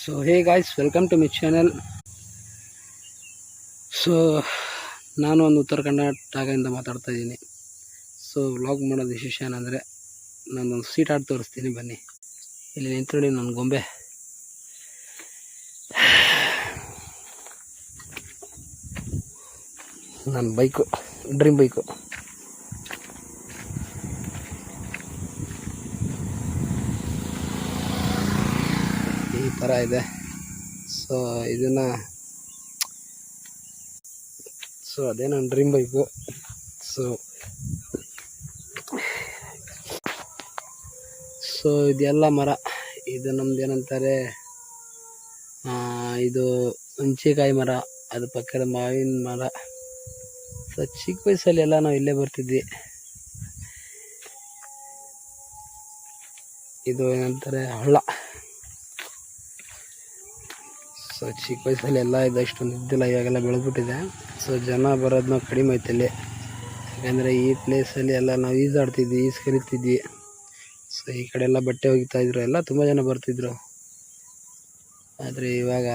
So hey guys, welcome to my channel. So ನಾನು ಒಂದು ಉತ್ತರ ಕರ್ನಾಟಕದಿಂದ ಮಾತಾಡ್ತಾ ಇದ್ದೀನಿ. ಸೊ ವ್ಲಾಗ್ ಮಾಡೋದು ವಿಶೇಷ ಏನಂದರೆ, ನಾನೊಂದು ಸೀಟ್ ಆಡಿ ತೋರಿಸ್ತೀನಿ ಬನ್ನಿ. ಇಲ್ಲಿ ನಿಂತ್ಕೊಳ್ಳಿ ನನ್ನ ಗೊಂಬೆ. ನನ್ನ ಬೈಕು, ಡ್ರೀಮ್ ಬೈಕು. ಈ ಥರ ಇದೆ. ಸೊ ಇದನ್ನು ಅದೇ ನನ್ನ ಡ್ರೀಮ್ ಬೈಕು. ಸೊ ಇದೆಲ್ಲ ಮರ, ಇದು ನಮ್ದು ಏನಂತಾರೆ, ಇದು ಹುಂಚೆಕಾಯಿ ಮರ, ಅದು ಪಕ್ಕದ ಮಾವಿನ ಮರ. ಸೊ ಚಿಕ್ಕ ವಯಸ್ಸಲ್ಲಿ ಎಲ್ಲ ನಾವು ಇಲ್ಲೇ ಬರ್ತಿದ್ವಿ. ಇದು ಏನಂತಾರೆ, ಹಳ್ಳ. ಸೊ ಚಿಕ್ಕ ವಯಸ್ಸಲ್ಲಿ ಎಲ್ಲ ಇದು ಅಷ್ಟೊಂದು ಇದ್ದಿಲ್ಲ, ಇವಾಗೆಲ್ಲ ಬೆಳೆದ್ಬಿಟ್ಟಿದೆ. ಸೊ ಜನ ಬರೋದನ್ನ ಕಡಿಮೆ ಐತೆ ಇಲ್ಲಿ, ಯಾಕಂದರೆ ಈ ಪ್ಲೇಸಲ್ಲಿ ಎಲ್ಲ ನಾವು ಈಜಾಡ್ತಿದ್ವಿ, ಈಜು ಕಲಿತಿದ್ವಿ. ಸೊ ಈ ಕಡೆ ಎಲ್ಲ ಬಟ್ಟೆ ಒಗಿತಾಯಿದ್ರು, ಎಲ್ಲ ತುಂಬ ಜನ ಬರ್ತಿದ್ರು. ಆದರೆ ಇವಾಗ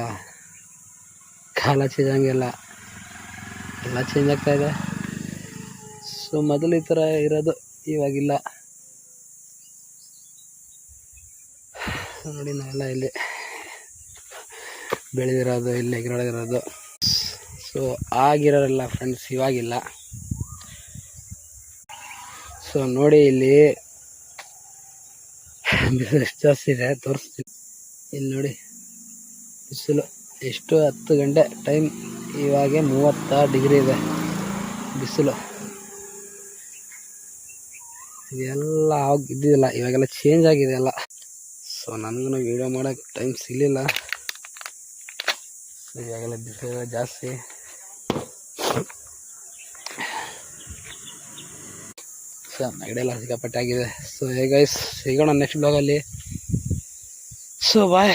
ಕಾಲ ಚೇಂಜ್ ಹಂಗೆಲ್ಲ ಎಲ್ಲ ಚೇಂಜ್ ಆಗ್ತಾಯಿದೆ. ಸೊ ಮೊದಲು ಈ ಥರ ಇರೋದು, ಇವಾಗಿಲ್ಲ. ನೋಡಿ ನಾವೆಲ್ಲ ಇಲ್ಲಿ ಬೆಳೆದಿರೋದು, ಇಲ್ಲಿ ಗಿಡದಿರೋದು. ಸೊ ಆಗಿರೋಲ್ಲ ಫ್ರೆಂಡ್ಸ್, ಇವಾಗಿಲ್ಲ. ಸೊ ನೋಡಿ ಇಲ್ಲಿ ಬಿಸಿಲು ಎಷ್ಟು ಜಾಸ್ತಿ ಇದೆ ತೋರಿಸ್ತೀನಿ. ಇಲ್ಲಿ ನೋಡಿ ಬಿಸಿಲು ಎಷ್ಟು, 10 ಗಂಟೆ ಟೈಮ್, ಇವಾಗೆ 36 ಡಿಗ್ರಿ ಇದೆ ಬಿಸಿಲು. ಇದೆಲ್ಲ ಆಗ ಇದ್ದಿಲ್ಲ, ಇವಾಗೆಲ್ಲ ಚೇಂಜ್ ಆಗಿದೆ ಎಲ್ಲ. ಸೊ ನನಗೂ ವೀಡಿಯೋ ಮಾಡೋಕ್ಕೆ ಟೈಮ್ ಸಿಗಲಿಲ್ಲ. ಸೊ ಇವಾಗೆಲ್ಲ ಬಿಸಿಲು ಜಾಸ್ತಿ. ಸೊ ನೆಗಡೆಲ್ಲ ಸಿಕ್ಕಾಪಟ್ಟೆ ಆಗಿದೆ. ಸೊ ಹೇ ಗೈಸ್, ಸಿಗೋಣ ನೆಕ್ಸ್ಟ್ ಬ್ಲಾಗಲ್ಲಿ. ಸೊ ಬಾಯ್.